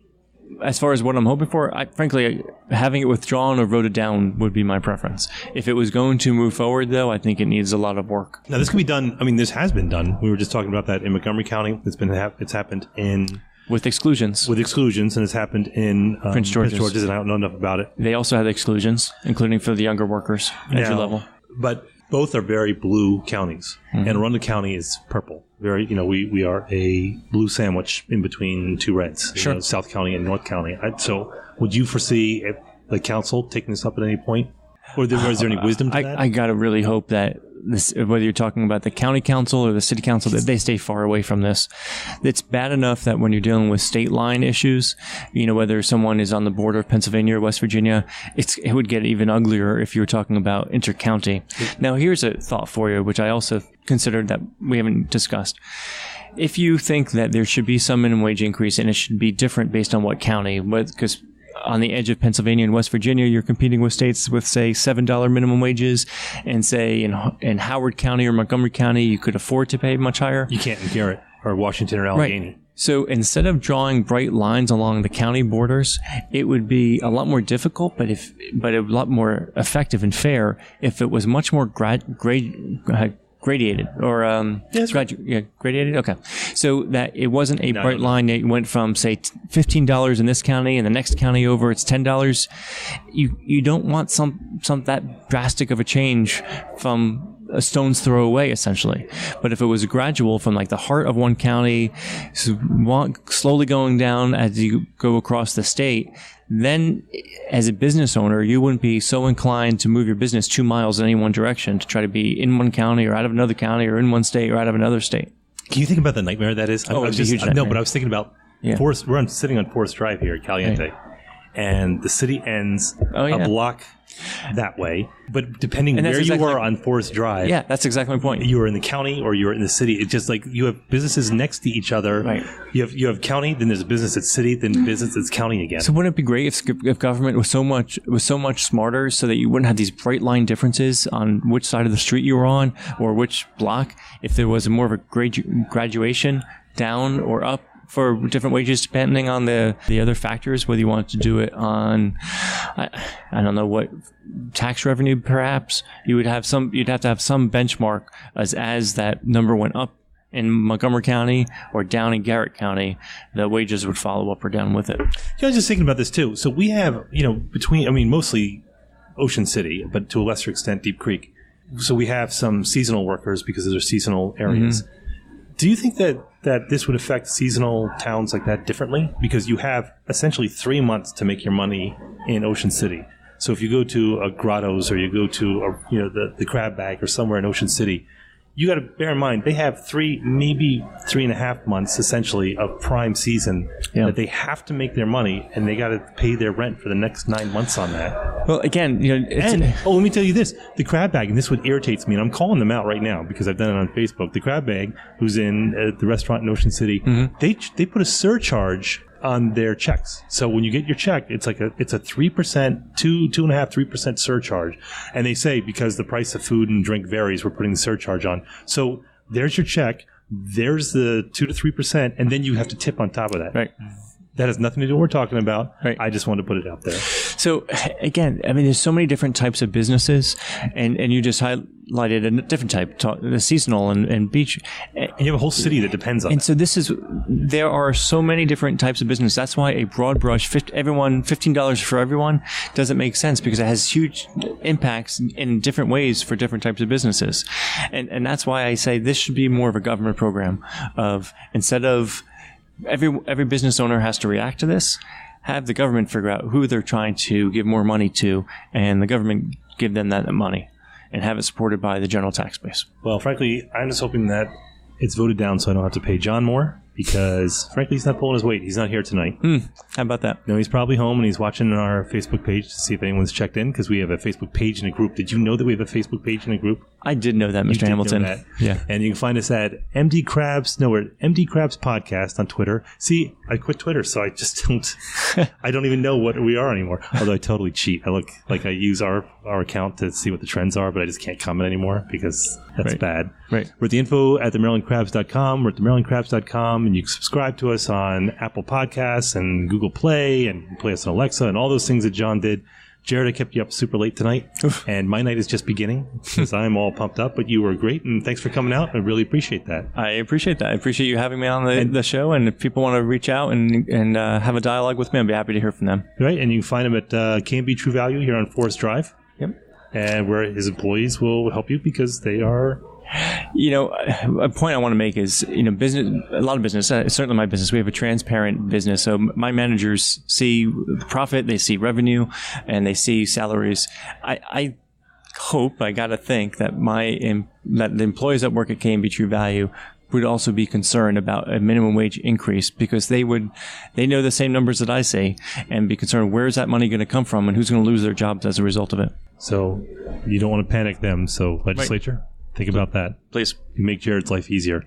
as far as what I'm hoping for, frankly, having it withdrawn or voted down would be my preference. If it was going to move forward, though, I think it needs a lot of work. Now, this can be done. I mean, this has been done. We were just talking about that in Montgomery County. It's happened in... With exclusions. And it's happened in Prince George's, and I don't know enough about it. They also had exclusions, including for the younger workers, entry level. But both are very blue counties. Mm-hmm. Anne Arundel County is purple. Very, we are a blue sandwich in between two reds. Sure. South County and North County. So would you foresee the council taking this up at any point? Or is there any wisdom to that? I got to really hope that this, whether you're talking about the county council or the city council, that they stay far away from this. It's bad enough that when you're dealing with state line issues, whether someone is on the border of Pennsylvania or West Virginia, it would get even uglier if you were talking about intercounty. Now, here's a thought for you, which I also considered that we haven't discussed. If you think that there should be some minimum wage increase and it should be different based on what county, because on the edge of Pennsylvania and West Virginia, you're competing with states with, say, $7 minimum wages, and say in Howard County or Montgomery County, you could afford to pay much higher. You can't in Garrett or Washington or Allegheny. Right. So instead of drawing bright lines along the county borders, it would be a lot more difficult, but a lot more effective and fair if it was much more gradated or gradated. Okay, so that it wasn't a bright line that went from, say, $15 in this county and the next county over it's $10. You don't want some that drastic of a change from a stone's throw away, essentially. But if it was gradual from like the heart of one county, slowly going down as you go across the state, then as a business owner, you wouldn't be so inclined to move your business 2 miles in any one direction to try to be in one county or out of another county or in one state or out of another state. Can you think about the nightmare that is? It's a huge nightmare. No, but I was thinking about Forest. We're sitting on Forest Drive here at Caliente, and the city ends a block that way. But depending where you are on Forest Drive, that's exactly my point. You are in the county or you're in the city. It's just like you have businesses next to each other. Right. You have county, then there's a business that's city, then business that's county again. So wouldn't it be great if government was so much smarter, so that you wouldn't have these bright line differences on which side of the street you were on or which block? If there was more of a graduation down or up for different wages, depending on the other factors, whether you want to do it on, I don't know what, tax revenue perhaps. You'd have to have some benchmark as that number went up in Montgomery County or down in Garrett County, the wages would follow up or down with it. I was just thinking about this too. So we have, mostly Ocean City, but to a lesser extent Deep Creek. So we have some seasonal workers because those are seasonal areas. Mm-hmm. Do you think that this would affect seasonal towns like that differently? Because you have essentially 3 months to make your money in Ocean City. So if you go to a Grotto's or you go to the Crab Bag or somewhere in Ocean City, you got to bear in mind they have 3, maybe 3.5 months essentially of prime season that they have to make their money, and they got to pay their rent for the next 9 months on that. Well, again, let me tell you this: the Crab Bag, and this what irritates me, and I'm calling them out right now because I've done it on Facebook. The Crab Bag, who's in the restaurant in Ocean City, they put a surcharge on their checks. So when you get your check, it's a 3%, 2.5-3% surcharge. And they say because the price of food and drink varies, we're putting the surcharge on. So there's your check, there's the 2 to 3%, and then you have to tip on top of that. Right. That has nothing to do with what we're talking about. Right. I just wanted to put it out there. So again, there's so many different types of businesses, and you just highlighted a different type, the seasonal and beach. And you have a whole city that depends on it. And so there are so many different types of business. That's why a broad brush, $15 for everyone doesn't make sense, because it has huge impacts in different ways for different types of businesses. And that's why I say this should be more of a government program of, instead of every business owner has to react to this, have the government figure out who they're trying to give more money to, and the government give them that money and have it supported by the general tax base. Well, frankly, I'm just hoping that it's voted down so I don't have to pay John more because, frankly, he's not pulling his weight. He's not here tonight. How about that? No, he's probably home, and he's watching our Facebook page to see if anyone's checked in, because we have a Facebook page and a group. Did you know that we have a Facebook page and a group? I did know that, Mr. Hamilton. Know that. Yeah. And you can find us at MD Crabs. No, we're at MD Crabs Podcast on Twitter. See, I quit Twitter, so I just don't. I don't even know what we are anymore. Although I totally cheat. I look like I use our account to see what the trends are, but I just can't comment anymore because that's bad. Right. We're at the info at themarylandcrabs.com. We're at themarylandcrabs.com, and you can subscribe to us on Apple Podcasts and Google Play, and play us on Alexa, and all those things that John did. Jared, I kept you up super late tonight, and my night is just beginning because I'm all pumped up, but you were great, and thanks for coming out. I really appreciate that. I appreciate that. I appreciate you having me on the show, and if people want to reach out and have a dialogue with me, I'd be happy to hear from them. Right, and you can find him at K&B True Value here on Forest Drive. Yep. And where his employees will help you because they are... a point I want to make is, business, a lot of business, certainly my business, we have a transparent business. So my managers see profit, they see revenue, and they see salaries. I hope, I got to think that that the employees that work at K&B True Value would also be concerned about a minimum wage increase, because they know the same numbers that I see, and be concerned, where's that money going to come from and who's going to lose their jobs as a result of it. So you don't want to panic them. So legislature... Right. Think about that. Please. You make Jared's life easier.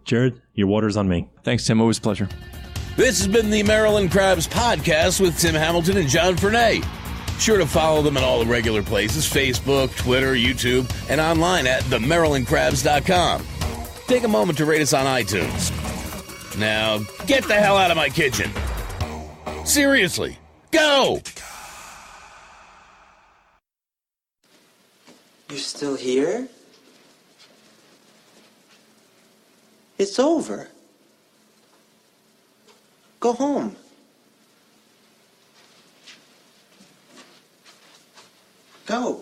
Jared, your water's on me. Thanks, Tim. Always a pleasure. This has been the Maryland Crabs Podcast with Tim Hamilton and John Fernay. Sure to follow them at all the regular places, Facebook, Twitter, YouTube, and online at themarylandcrabs.com. Take a moment to rate us on iTunes. Now, get the hell out of my kitchen. Seriously, go! You're still here? It's over. Go home. Go.